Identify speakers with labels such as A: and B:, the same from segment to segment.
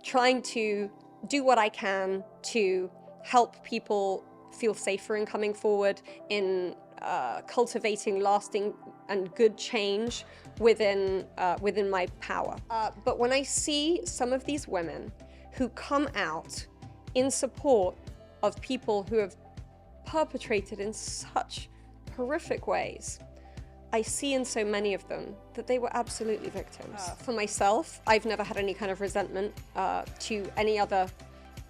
A: trying to do what I can to help people feel safer in coming forward, in cultivating lasting and good change within my power. But when I see some of these women who come out in support of people who have perpetrated in such horrific ways, I see in so many of them that they were absolutely victims. For myself, I've never had any kind of resentment to any other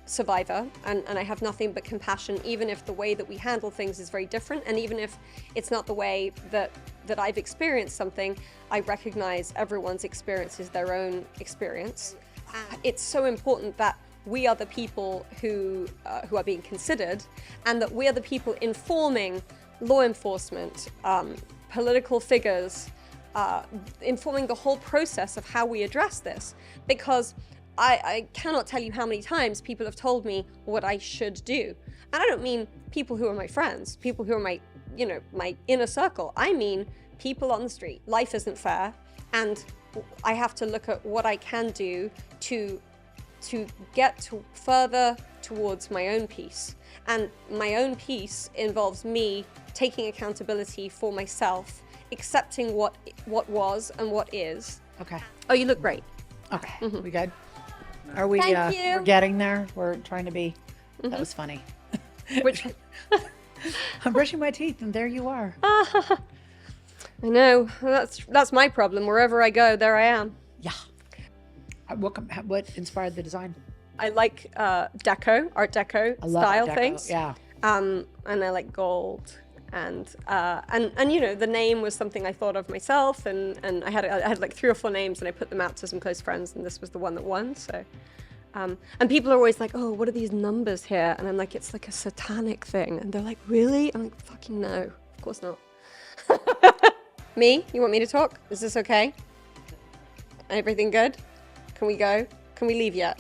A: survivor, and I have nothing but compassion, even if the way that we handle things is very different, and even if it's not the way that I've experienced something. I recognize everyone's experience is their own experience. It's so important that we are the people who are being considered, and that we are the people informing law enforcement, political figures, informing the whole process of how we address this. Because I cannot tell you how many times people have told me what I should do. And I don't mean people who are my friends, people who are my, my inner circle. I mean people on the street. Life isn't fair, and I have to look at what I can do to get further towards my own peace. And my own peace involves me taking accountability for myself, accepting what was and what is.
B: Okay.
A: Oh, you look great.
B: Okay. We good? Are we?
A: Thank you.
B: We're getting there. We're trying to be. That was funny.
A: Which
B: I'm brushing my teeth, and there you are.
A: I know. That's my problem. Wherever I go, there I am.
B: Yeah. What inspired the design?
A: I like Art Deco style things.
B: Yeah.
A: And I like gold. And the name was something I thought of myself, and I had like 3 or 4 names, and I put them out to some close friends, and this was the one that won. So, and people are always like, "Oh, what are these numbers here?" And I'm like, "It's like a satanic thing," and they're like, "Really?" I'm like, "Fucking no, of course not." Me? You want me to talk? Is this okay? Everything good? Can we go? Can we leave yet?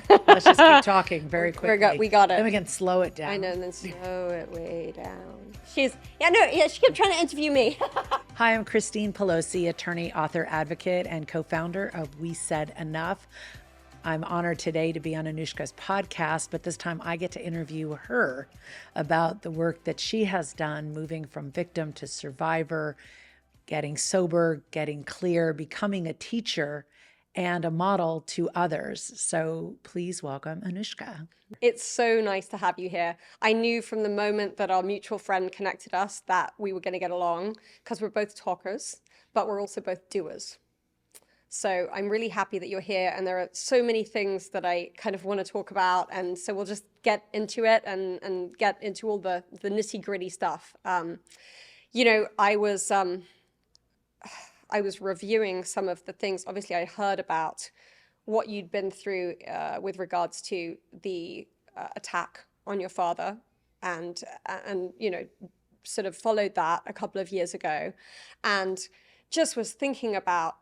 B: Let's just keep talking very quickly.
A: We got it.
B: Then we can slow it down.
A: I know, and then slow it way down. She kept trying to interview me.
B: Hi, I'm Christine Pelosi, attorney, author, advocate, and co-founder of We Said Enough. I'm honored today to be on Anouska's podcast, but this time I get to interview her about the work that she has done, moving from victim to survivor, getting sober, getting clear, becoming a teacher, and a model to others. So please welcome Anouska.
A: It's so nice to have you here. I knew from the moment that our mutual friend connected us that we were going to get along, because we're both talkers, but we're also both doers. So I'm really happy that you're here, and there are so many things that I kind of want to talk about, and so we'll just get into it and get into all the nitty-gritty stuff. I was reviewing some of the things. Obviously, I heard about what you'd been through with regards to the attack on your father, and sort of followed that a couple of years ago, and just was thinking about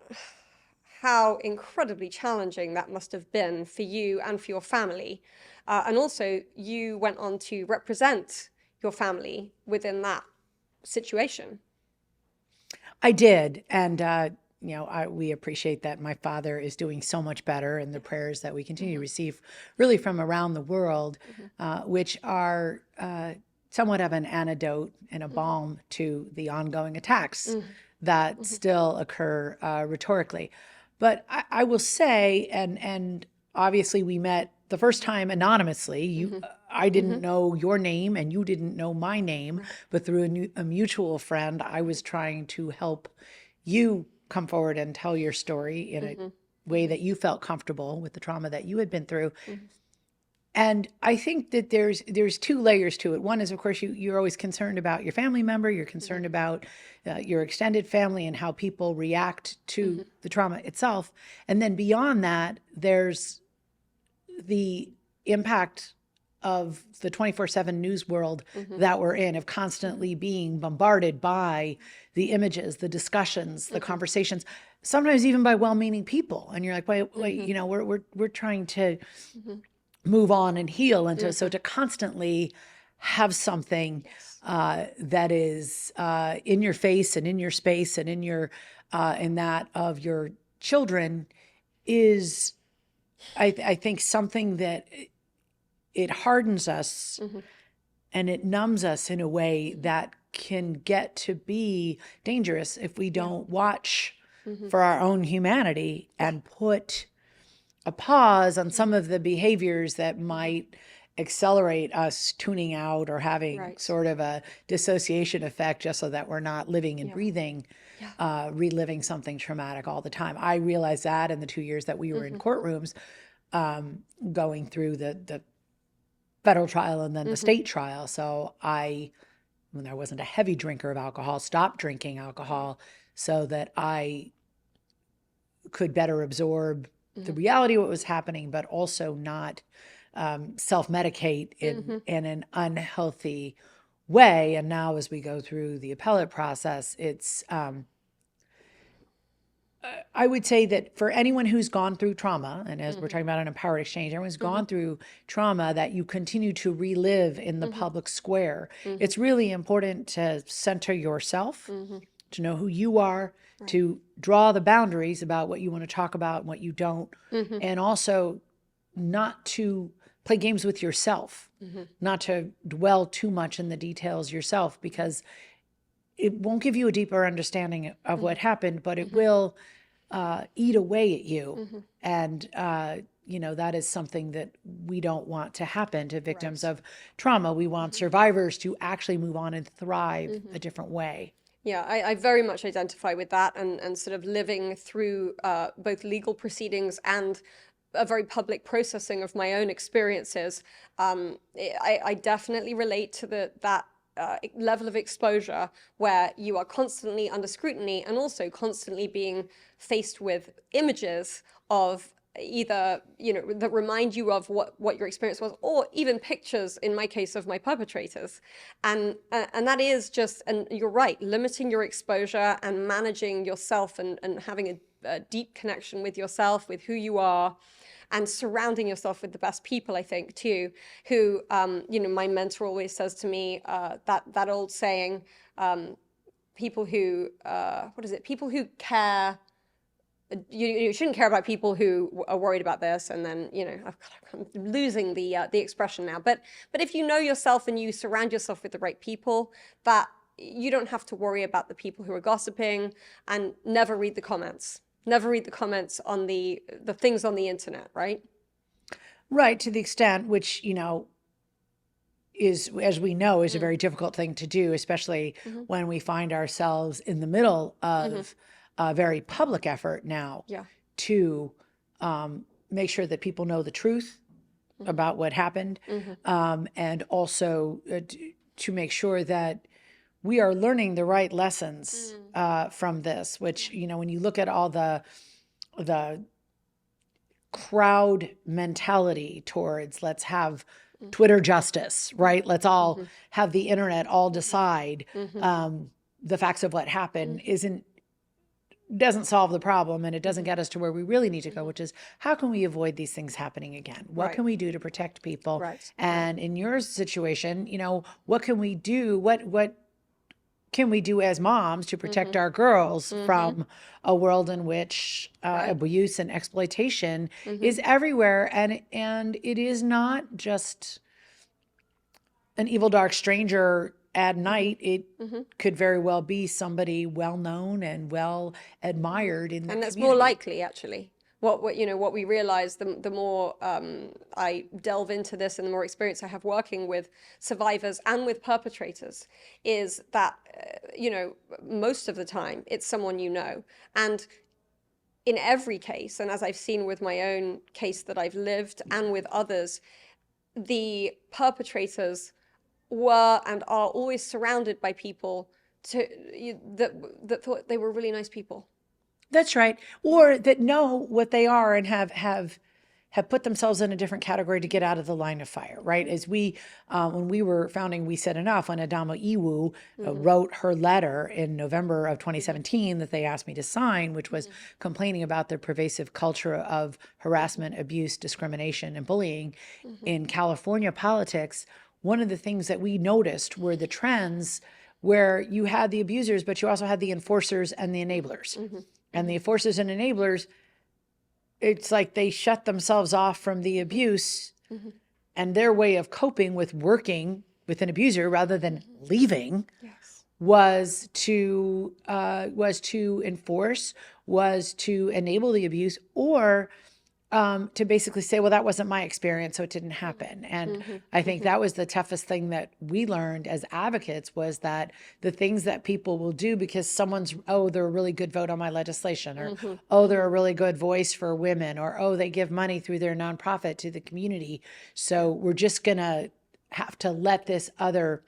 A: how incredibly challenging that must have been for you and for your family. And also, you went on to represent your family within that situation.
B: I did. And, we appreciate that my father is doing so much better, and the prayers that we continue to receive really from around the world, which are somewhat of an antidote and a balm to the ongoing attacks that still occur rhetorically. But I will say, and obviously we met the first time anonymously. I didn't know your name, and you didn't know my name, but through a mutual friend, I was trying to help you come forward and tell your story in a way that you felt comfortable with the trauma that you had been through. And I think that there's 2 layers to it. One is, of course, you're always concerned about your family member. You're concerned about your extended family and how people react to the trauma itself. And then beyond that, there's the impact of the 24/7 news world that we're in, of constantly being bombarded by the images, the discussions, the conversations, sometimes even by well-meaning people. And you're like, wait, we're trying to move on and heal. And so to constantly have something that is in your face and in your space and in that of your children is I think something that it hardens us and it numbs us in a way that can get to be dangerous if we don't watch for our own humanity and put a pause on some of the behaviors that might accelerate us tuning out or having
A: Right.
B: sort of a dissociation effect just so that we're not living and breathing, reliving something traumatic all the time. I realized that in the 2 years that we were in courtrooms, going through the federal trial and then the state trial. So when I wasn't a heavy drinker of alcohol, stopped drinking alcohol so that I could better absorb the reality of what was happening, but also not self-medicate in an unhealthy way. And now as we go through the appellate process, it's I would say that for anyone who's gone through trauma, and as we're talking about an empowered exchange, everyone's gone through trauma that you continue to relive in the public square. It's really important to center yourself, to know who you are, to draw the boundaries about what you want to talk about and what you don't, and also not to play games with yourself, not to dwell too much in the details yourself, because it won't give you a deeper understanding of what happened, but it will eat away at you. And, that is something that we don't want to happen to victims of trauma. We want survivors to actually move on and thrive a different way.
A: Yeah, I very much identify with that, and sort of living through both legal proceedings and a very public processing of my own experiences. I definitely relate to that level of exposure where you are constantly under scrutiny and also constantly being faced with images of either, that remind you of what your experience was, or even pictures, in my case, of my perpetrators. And that is just, and you're right, limiting your exposure and managing yourself and having a deep connection with yourself, with who you are, and surrounding yourself with the best people, I think, too, who, my mentor always says to me, that old saying, people who, people who care, you shouldn't care about people who are worried about this, and then, I'm losing the expression now. But if you know yourself and you surround yourself with the right people, that you don't have to worry about the people who are gossiping, and never read the comments. Never read the comments on the things on the internet, right?
B: Right, to the extent which, is, as we know, is a very difficult thing to do, especially when we find ourselves in the middle of a very public effort now to make sure that people know the truth about what happened, and also to make sure that we are learning the right lessons from this, which, when you look at all the crowd mentality towards let's have Twitter justice, right? Let's all have the internet all decide the facts of what happened doesn't solve the problem, and it doesn't get us to where we really need to go, which is how can we avoid these things happening again? What can we do to protect people? And in your situation, what can we do? What can we do as moms to protect our girls from a world in which abuse and exploitation is everywhere, and it is not just an evil dark stranger at night. It could very well be somebody well known and well admired in the
A: And that's
B: community.
A: more likely, actually. What we realize, the more I delve into this and the more experience I have working with survivors and with perpetrators, is that most of the time it's someone you know. And in every case, and as I've seen with my own case that I've lived and with others, the perpetrators were and are always surrounded by people that thought they were really nice people.
B: That's right. Or that know what they are and have put themselves in a different category to get out of the line of fire, right? As we, when we were founding We Said Enough, when Adama Iwu wrote her letter in November of 2017 that they asked me to sign, which was complaining about the pervasive culture of harassment, abuse, discrimination, and bullying in California politics, one of the things that we noticed were the trends where you had the abusers, but you also had the enforcers and the enablers. And the enforcers and enablers it's like they shut themselves off from the abuse,
A: Mm-hmm.
B: and their way of coping with working with an abuser rather than leaving
A: Yes.
B: was to enforce, was to enable the abuse, or to basically say, well, that wasn't my experience, so it didn't happen. And
A: Mm-hmm.
B: I think
A: Mm-hmm.
B: that was the toughest thing that we learned as advocates, was that the things that people will do because someone's, oh, they're a really good vote on my legislation, or,
A: Mm-hmm.
B: oh, they're
A: Mm-hmm.
B: a really good voice for women, or, oh, they give money through their nonprofit to the community. So we're just going to have to let this other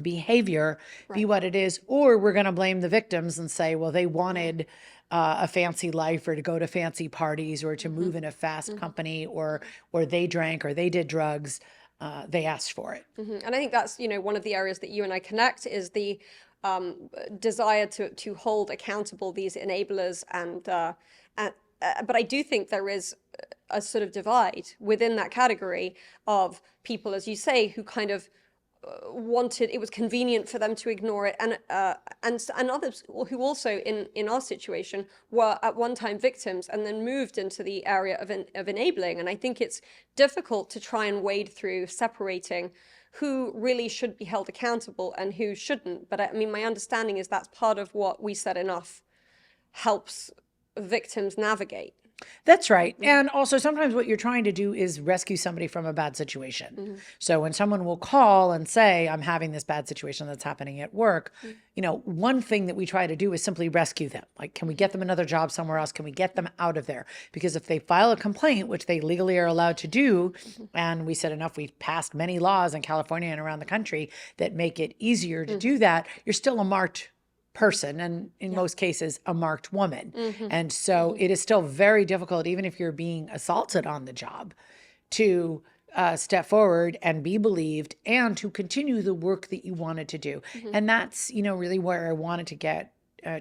B: behavior be
A: Right.
B: what it is, or we're going to blame the victims and say, well, they wanted a fancy life, or to go to fancy parties, or to
A: Mm-hmm.
B: move in a fast
A: Mm-hmm.
B: company, or they drank, or they did drugs. They asked for it.
A: Mm-hmm. And I think that's, one of the areas that you and I connect is the desire to hold accountable these enablers, and but I do think there is a sort of divide within that category of people, as you say, who kind of wanted, it was convenient for them to ignore it, and others who also in our situation were at one time victims and then moved into the area of enabling. And I think it's difficult to try and wade through separating who really should be held accountable and who shouldn't. But I mean, my understanding is that's part of what We Said Enough helps victims navigate.
B: That's right. And also, sometimes what you're trying to do is rescue somebody from a bad situation.
A: Mm-hmm.
B: So when someone will call and say, I'm having this bad situation that's happening at work, one thing that we try to do is simply rescue them. Like, can we get them another job somewhere else? Can we get them out of there? Because if they file a complaint, which they legally are allowed to do, and We Said Enough, we've passed many laws in California and around the country that make it easier to do that, you're still a marked person, and in most cases a marked woman. And so it is still very difficult, even if you're being assaulted on the job, to step forward and be believed and to continue the work that you wanted to do. And that's really where I wanted to get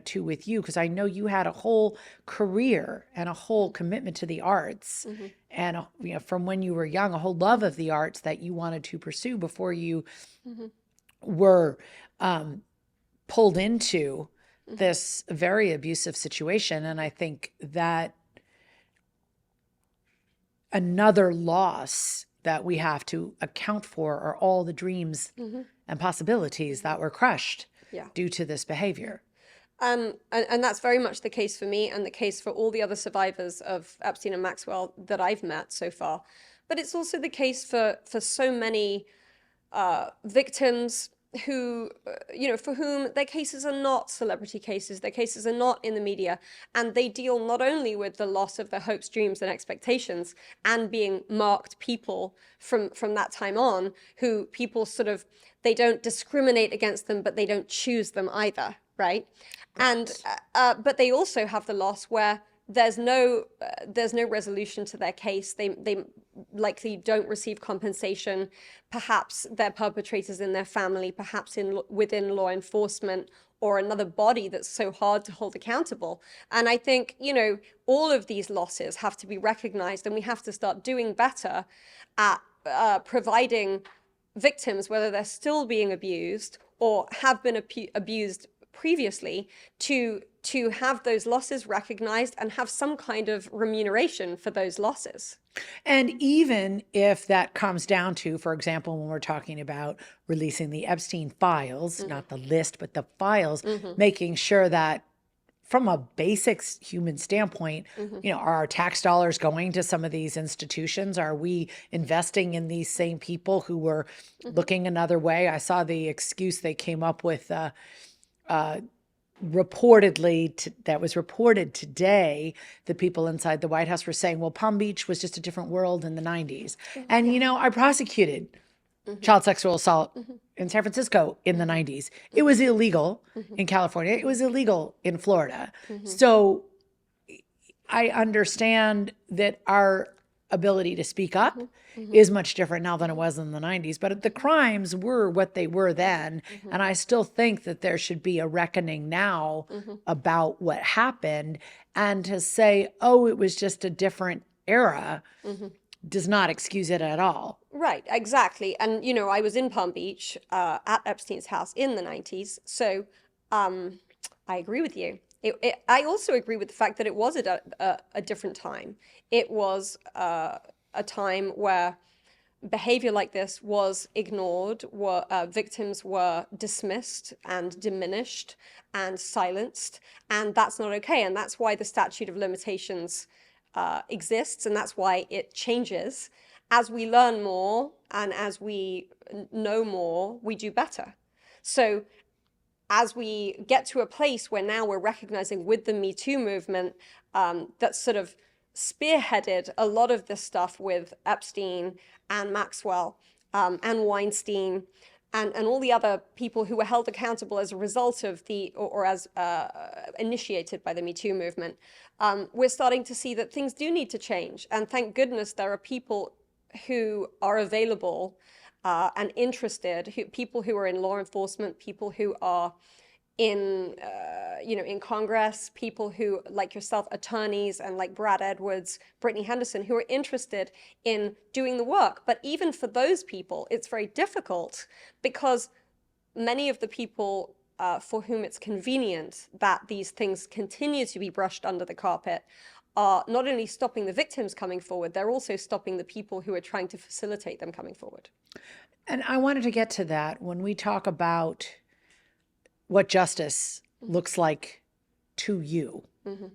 B: to with you, because I know you had a whole career and a whole commitment to the arts, and from when you were young, a whole love of the arts that you wanted to pursue before you were pulled into this very abusive situation. And I think that another loss that we have to account for are all the dreams and possibilities that were crushed due to this behavior.
A: And that's very much the case for me, and the case for all the other survivors of Epstein and Maxwell that I've met so far. But it's also the case for so many victims who, for whom their cases are not celebrity cases, their cases are not in the media, and they deal not only with the loss of their hopes, dreams, and expectations, and being marked people from that time on, who people sort of, they don't discriminate against them, but they don't choose them either, right? And but they also have the loss where there's no resolution to their case. They likely don't receive compensation. Perhaps they're perpetrators in their family, perhaps within law enforcement or another body that's so hard to hold accountable. And I think, all of these losses have to be recognized, and we have to start doing better at providing victims, whether they're still being abused or have been abused previously, to have those losses recognized and have some kind of remuneration for those losses.
B: And even if that comes down to, for example, when we're talking about releasing the Epstein files, not the list, but the files, making sure that from a basic human standpoint, are our tax dollars going to some of these institutions? Are we investing in these same people who were looking another way? I saw the excuse they came up with reportedly, that was reported today, the people inside the White House were saying, well, Palm Beach was just a different world in the 90s. And, I prosecuted child sexual assault in San Francisco in the 90s. It was illegal in California. It was illegal in Florida. So I understand that our ability to speak up is much different now than it was in the 90s, but the crimes were what they were then. And I still think that there should be a reckoning now about what happened, and to say, oh, it was just a different era does not excuse it at all.
A: Right, exactly. And, I was in Palm Beach at Epstein's house in the 90s. So I agree with you. I also agree with the fact that it was a different time. It was a time where behavior like this was ignored, victims were dismissed and diminished and silenced, and that's not okay. And that's why the statute of limitations exists, and that's why it changes. As we learn more and as we know more, we do better. So as we get to a place where now we're recognizing with the Me Too movement that sort of spearheaded a lot of this stuff with Epstein and Maxwell and Weinstein and all the other people who were held accountable as a result of or as initiated by the Me Too movement, we're starting to see that things do need to change. And thank goodness there are people who are available and interested, people who are in law enforcement, people who are in in Congress, people who, like yourself, attorneys, and like Brad Edwards, Brittany Henderson, who are interested in doing the work. But even for those people, it's very difficult because many of the people for whom it's convenient that these things continue to be brushed under the carpet are not only stopping the victims coming forward, they're also stopping the people who are trying to facilitate them coming forward.
B: And I wanted to get to that when we talk about what justice looks like to you. Mm-hmm.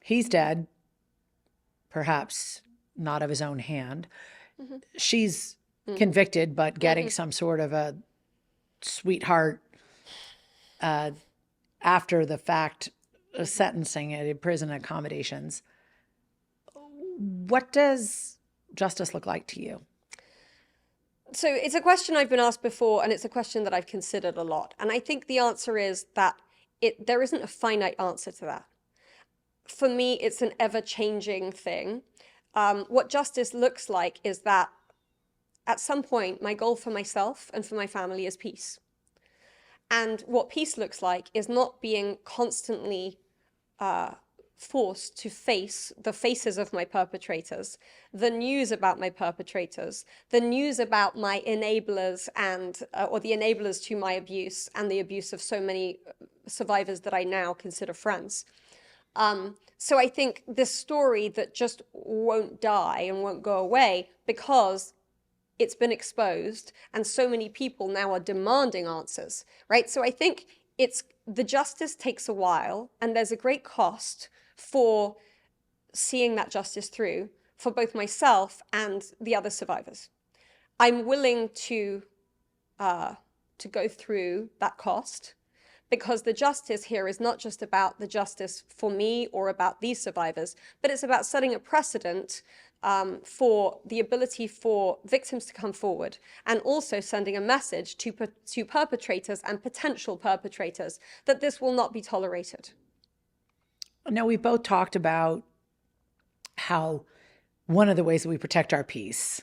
B: He's dead, perhaps not of his own hand. Mm-hmm. She's convicted, but getting some sort of a sweetheart after the fact sentencing at prison accommodations. What does justice look like to you?
A: So it's a question I've been asked before, and it's a question that I've considered a lot. And I think the answer is that there isn't a finite answer to that. For me, it's an ever-changing thing. What justice looks like is that at some point, my goal for myself and for my family is peace. And what peace looks like is not being constantly forced to face the faces of my perpetrators, the news about my perpetrators, the news about my enablers or the enablers to my abuse and the abuse of so many survivors that I now consider friends. So I think this story that just won't die and won't go away because it's been exposed and so many people now are demanding answers, right? So I think the justice takes a while and there's a great cost for seeing that justice through for both myself and the other survivors. I'm willing to go through that cost because the justice here is not just about the justice for me or about these survivors, but it's about setting a precedent for the ability for victims to come forward and also sending a message to perpetrators and potential perpetrators that this will not be tolerated.
B: Now, we both talked about how one of the ways that we protect our peace,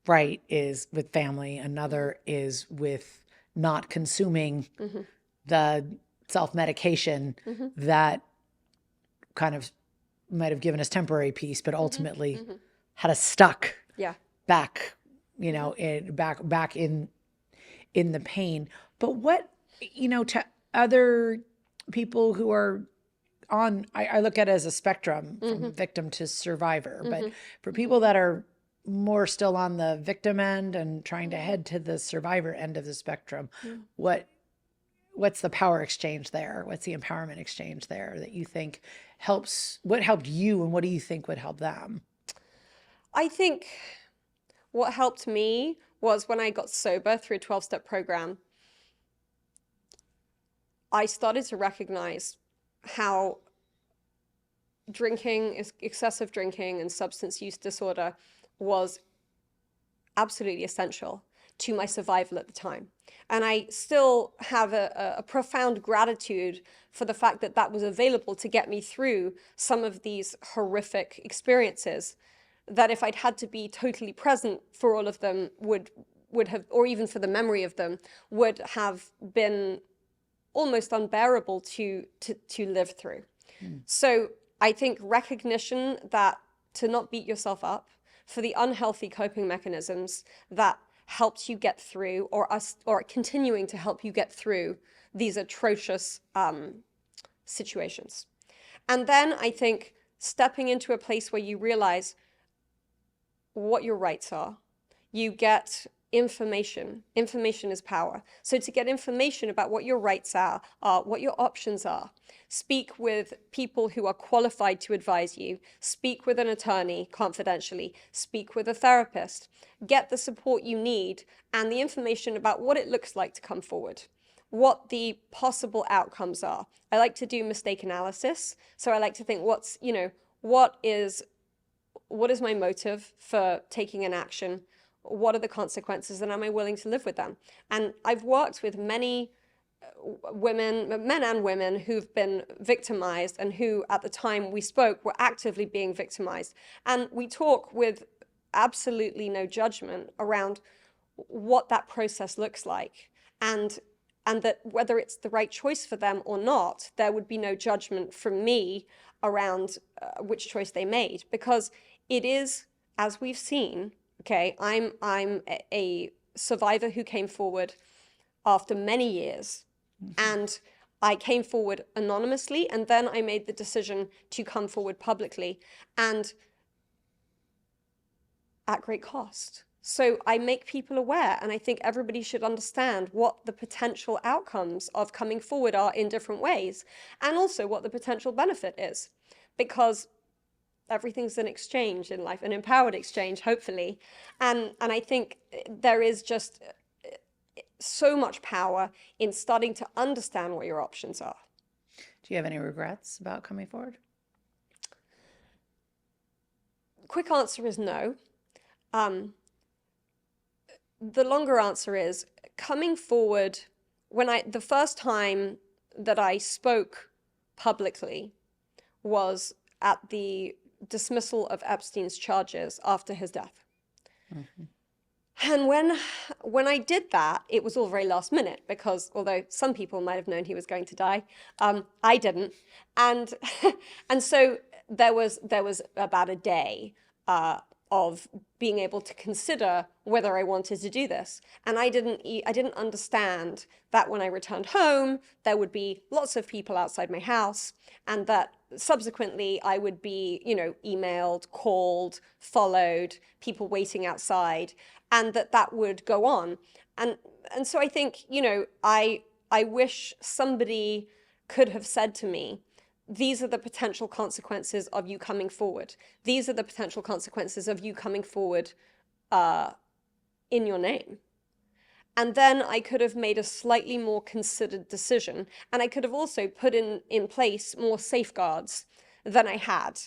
B: right, is with family. Another is with not consuming the self-medication that kind of might have given us temporary peace, but ultimately had us stuck back, back in the pain. But what, to other people who are I look at it as a spectrum from victim to survivor, but for people that are more still on the victim end and trying to head to the survivor end of the spectrum, what's the power exchange there? What's the empowerment exchange there that you think helps? What helped you and what do you think would help them?
A: I think what helped me was when I got sober through a 12-step program, I started to recognize how excessive drinking and substance use disorder was absolutely essential to my survival at the time. And I still have a profound gratitude for the fact that that was available to get me through some of these horrific experiences that if I'd had to be totally present for all of them would have, or even for the memory of them, would have been almost unbearable to live through. So I think recognition that to not beat yourself up for the unhealthy coping mechanisms that helped you get through or continuing to help you get through these atrocious situations. And then I think stepping into a place where you realize what your rights are, you get information. Information is power. So to get information about what your rights are, what your options are, speak with people who are qualified to advise you, speak with an attorney confidentially, speak with a therapist, get the support you need and the information about what it looks like to come forward, what the possible outcomes are. I like to do mistake analysis. So I like to think what is my motive for taking an action? What are the consequences, and am I willing to live with them? And I've worked with many women, men and women, who've been victimized and who at the time we spoke were actively being victimized. And we talk with absolutely no judgment around what that process looks like, and that whether it's the right choice for them or not, there would be no judgment from me around which choice they made, because it is, as we've seen, okay, I'm a survivor who came forward after many years, and I came forward anonymously, and then I made the decision to come forward publicly, and at great cost. So I make people aware, and I think everybody should understand what the potential outcomes of coming forward are in different ways, and also what the potential benefit is, because everything's an exchange in life, an empowered exchange, hopefully. And I think there is just so much power in starting to understand what your options are.
B: Do you have any regrets about coming forward?
A: Quick answer is no. The longer answer is coming forward. The first time that I spoke publicly was at the dismissal of Epstein's charges after his death. Mm-hmm. And when I did that, it was all very last minute, because although some people might have known he was going to die, I didn't. And and so there was about a day of being able to consider whether I wanted to do this. And I didn't understand that when I returned home, there would be lots of people outside my house, and that subsequently I would be, emailed, called, followed, people waiting outside, and that would go on. And so I think, I wish somebody could have said to me, these are the potential consequences of you coming forward. These are the potential consequences of you coming forward in your name. And then I could have made a slightly more considered decision. And I could have also put in place more safeguards than I had.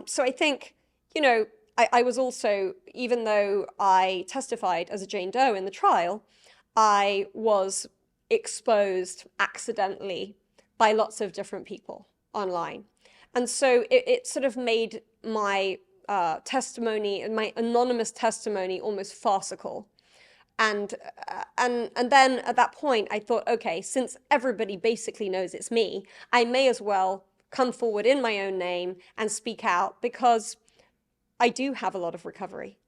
A: So I think, I was also, even though I testified as a Jane Doe in the trial, I was exposed accidentally by lots of different people online. And so it sort of made my testimony, my anonymous testimony, almost farcical. And then at that point, I thought, okay, since everybody basically knows it's me, I may as well come forward in my own name and speak out, because I do have a lot of recovery.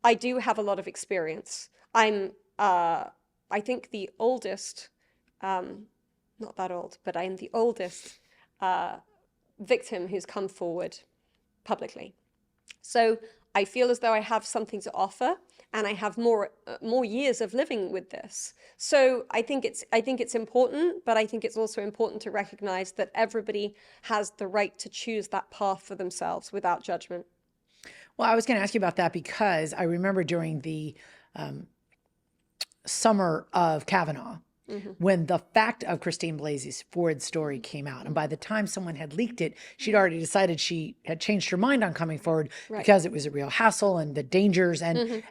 A: I do have a lot of experience. I'm, I think, the oldest, not that old, but I'm the oldest victim who's come forward publicly. So I feel as though I have something to offer, and I have more years of living with this. So I think it's important, but I think it's also important to recognize that everybody has the right to choose that path for themselves without judgment.
B: Well, I was going to ask you about that, because I remember during the summer of Kavanaugh, when the fact of Christine Blasey's Ford story came out, and by the time someone had leaked it, she'd already decided she had changed her mind on coming forward, because it was a real hassle and the dangers.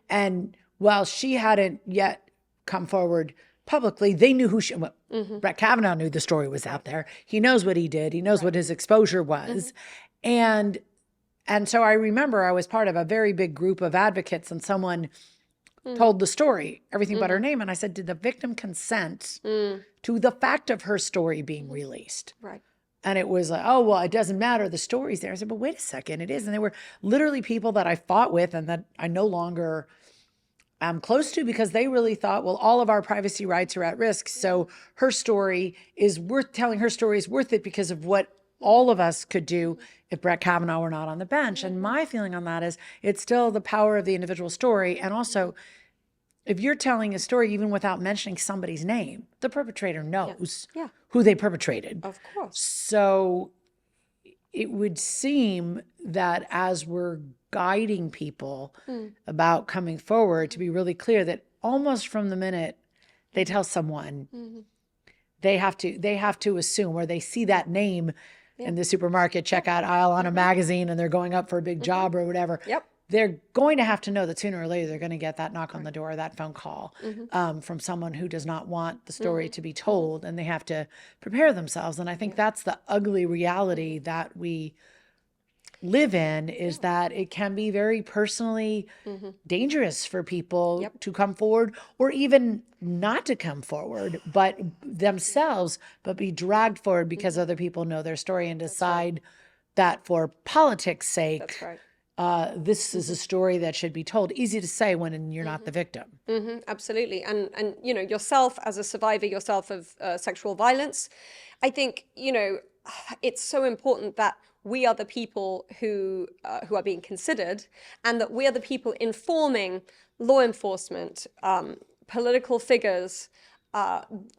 B: And while she hadn't yet come forward publicly, they knew who she, Brett Kavanaugh knew the story was out there. He knows what he did. He knows what his exposure was. And so I remember I was part of a very big group of advocates, and someone told the story, everything but her name. And I said, did the victim consent to the fact of her story being released?
A: Right.
B: And it was like, oh, well, it doesn't matter. The story's there. I said, but wait a second, it is. And they were literally people that I fought with and that I no longer close to, because they really thought, well, all of our privacy rights are at risk. So her story is worth telling. Her story is worth it because of what all of us could do if Brett Kavanaugh were not on the bench. And my feeling on that is it's still the power of the individual story. And also, if you're telling a story even without mentioning somebody's name, the perpetrator knows who they perpetrated.
A: Of course.
B: So it would seem that as we're guiding people about coming forward, to be really clear that almost from the minute they tell someone, they have to assume, or they see that name in the supermarket checkout aisle on a magazine and they're going up for a big job or whatever.
A: Yep.
B: They're going to have to know that sooner or later they're going to get that knock on the door, that phone call from someone who does not want the story to be told, and they have to prepare themselves. And I think that's the ugly reality that we live in, is that it can be very personally dangerous for people to come forward, or even not to come forward, but themselves, but be dragged forward because other people know their story and decide that for politics' sake,
A: That's right.
B: this is a story that should be told. Easy to say when you're not the victim.
A: Absolutely. And you know, yourself as a survivor yourself of sexual violence, I think, you know, it's so important that we are the people who are being considered, and that we are the people informing law enforcement, political figures,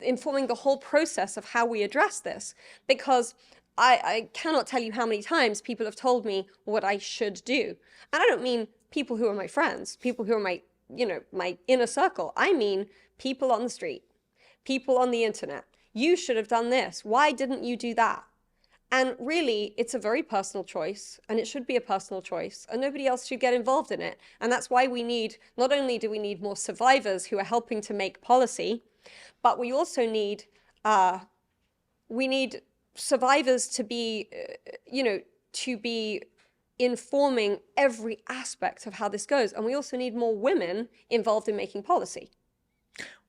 A: informing the whole process of how we address this. Because I cannot tell you how many times people have told me what I should do. And I don't mean people who are my friends, people who are my, you know, my inner circle. I mean people on the street, people on the internet. You should have done this. Why didn't you do that? And really, it's a very personal choice, and it should be a personal choice, and nobody else should get involved in it. And that's why we need, not only do we need more survivors who are helping to make policy, but we also need, survivors to be, you know, to be informing every aspect of how this goes. And we also need more women involved in making policy.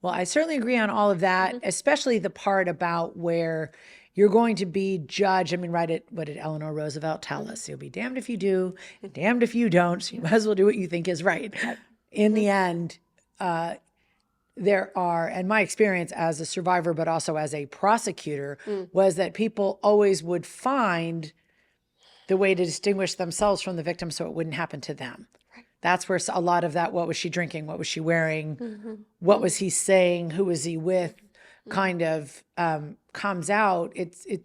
B: Well, I certainly agree on all of that, especially the part about where you're going to be judged. I mean, what did Eleanor Roosevelt tell us? You'll be damned if you do, and damned if you don't. So you might as well do what you think is right. In the end, there are, and my experience as a survivor, but also as a prosecutor, was that people always would find the way to distinguish themselves from the victim so it wouldn't happen to them. That's where a lot of that, what was she drinking? What was she wearing? What was he saying? Who was he with? Kind of comes out. Of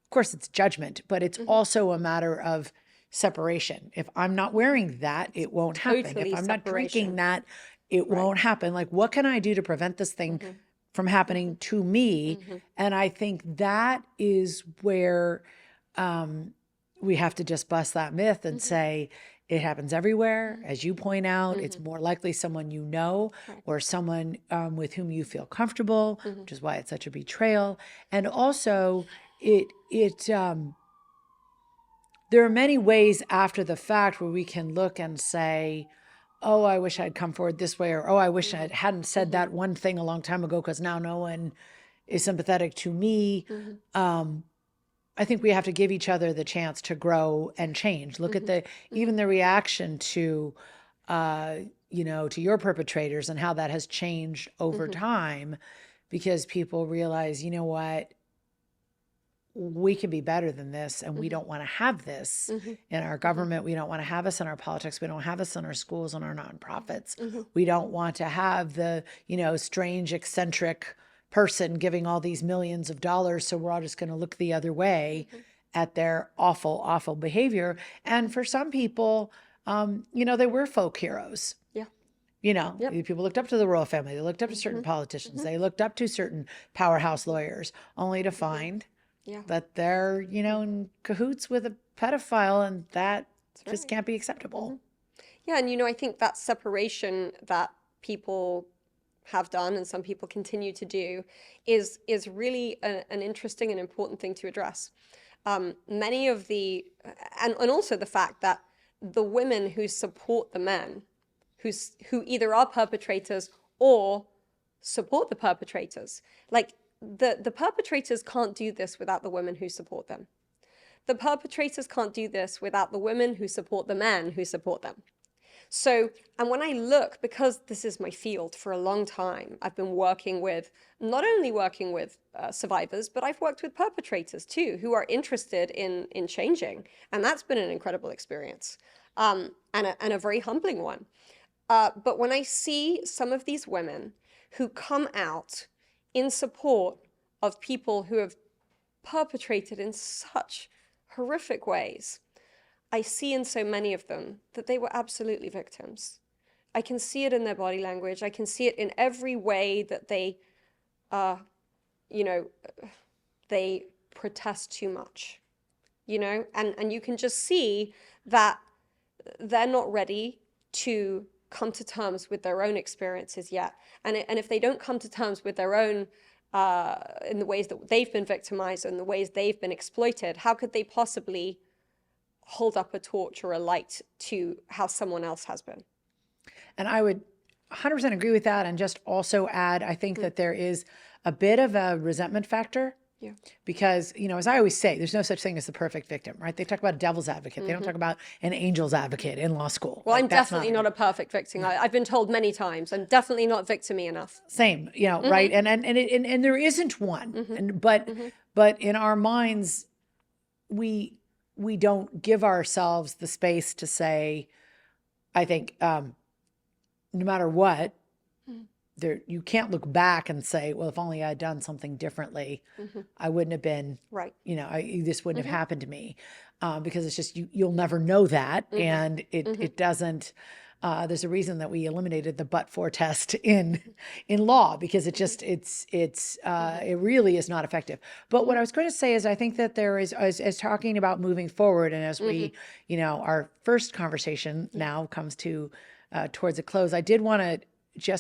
B: course, it's judgment, but it's also a matter of separation. If I'm not wearing that, it won't happen.
A: Totally
B: If I'm not
A: separation.
B: drinking that, it won't happen. Like, what can I do to prevent this thing from happening to me? And I think that is where we have to just bust that myth and say, it happens everywhere. As you point out, it's more likely someone you know, or someone with whom you feel comfortable, which is why it's such a betrayal. And also, there are many ways after the fact where we can look and say, oh, I wish I'd come forward this way, or oh, I wish I hadn't said that one thing a long time ago because now no one is sympathetic to me. I think we have to give each other the chance to grow and change. Look at even the reaction to, you know, to your perpetrators and how that has changed over time, because people realize, you know what, we can be better than this, and we don't want to have this in our government. We don't want to have this in our politics. We don't have this in our schools and our nonprofits. We don't want to have the, you know, strange, eccentric person giving all these millions of dollars, so we're all just going to look the other way at their awful, awful behavior. And for some people, you know, they were folk heroes. You know, people looked up to the royal family. They looked up to certain politicians. They looked up to certain powerhouse lawyers, only to find that they're, you know, in cahoots with a pedophile, and that just can't be acceptable.
A: Yeah, and you know, I think that separation that people have done, and some people continue to do, is really an interesting and important thing to address. Many of the, and also the fact that the women who support the men, who either are perpetrators or support the perpetrators, like the perpetrators can't do this without the women who support them. The perpetrators can't do this without the women who support the men who support them. So, and when I look, because this is my field for a long time, I've been working with, not only working with survivors, but I've worked with perpetrators too, who are interested in changing. And that's been an incredible experience, and a very humbling one. But when I see some of these women who come out in support of people who have perpetrated in such horrific ways, I see in so many of them that they were absolutely victims. I can see it in their body language. I can see it in every way that they, they protest too much, and you can just see that they're not ready to come to terms with their own experiences yet. And if they don't come to terms with their own, in the ways that they've been victimized and the ways they've been exploited, how could they possibly hold up a torch or a light to how someone else has been?
B: And I would 100% agree with that. And just also add, I think that there is a bit of a resentment factor.
A: Yeah.
B: Because, as I always say, there's no such thing as the perfect victim, right? They talk about a devil's advocate. They don't talk about an angel's advocate in law school.
A: Well, I'm definitely not a perfect victim. I've been told many times I'm definitely not victim-y enough.
B: Same, right? And there isn't one. But in our minds, we don't give ourselves the space to say, I think, no matter what, you can't look back and say, well, if only I'd done something differently, I wouldn't have been,
A: right.
B: This wouldn't have happened to me, because it's just, you'll never know that. And it doesn't, there's a reason that we eliminated the but-for test in law, because it really is not effective. But what I was going to say is, I think that there is, as talking about moving forward, and as we, our first conversation now comes to towards a close, I did want to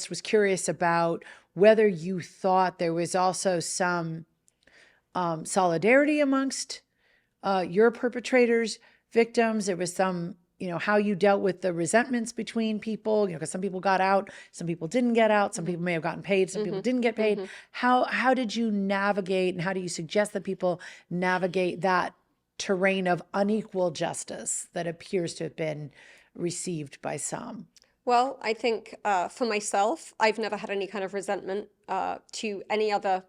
B: was curious about whether you thought there was also some solidarity amongst your perpetrators, victims. There was some, how you dealt with the resentments between people, because some people got out, some people didn't get out, some people may have gotten paid, some people didn't get paid. How did you navigate, and how do you suggest that people navigate that terrain of unequal justice that appears to have been received by some?
A: Well, I think for myself, I've never had any kind of resentment to any other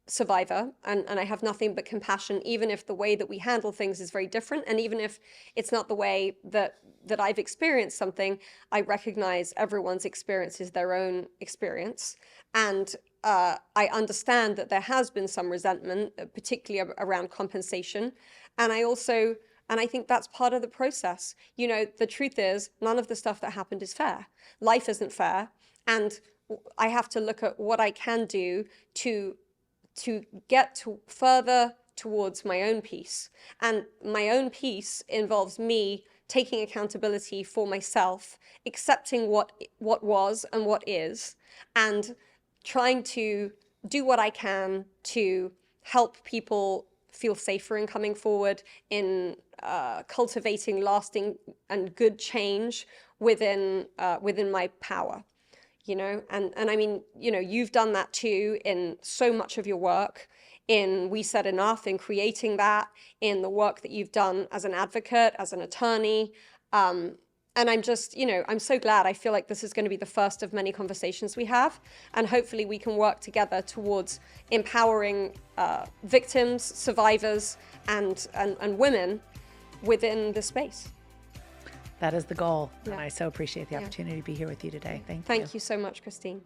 A: survivor, and I have nothing but compassion, even if the way that we handle things is very different, and even if it's not the way that I've experienced something. I recognize everyone's experience is their own experience, and I understand that there has been some resentment, particularly around compensation, and I think that's part of the process. The truth is, none of the stuff that happened is fair. Life isn't fair. And I have to look at what I can do to get further towards my own peace. And my own peace involves me taking accountability for myself, accepting what was and what is, and trying to do what I can to help people feel safer in coming forward, in cultivating lasting and good change within my power, and I mean, you've done that too in so much of your work, in We Said Enough, in creating that, in the work that you've done as an advocate, as an attorney, and I'm just, I'm so glad. I feel like this is going to be the first of many conversations we have, and hopefully we can work together towards empowering victims, survivors, and women within the space.
B: That is the goal. Yeah. And I so appreciate the opportunity to be here with you today. Thank you.
A: Thank you so much, Christine.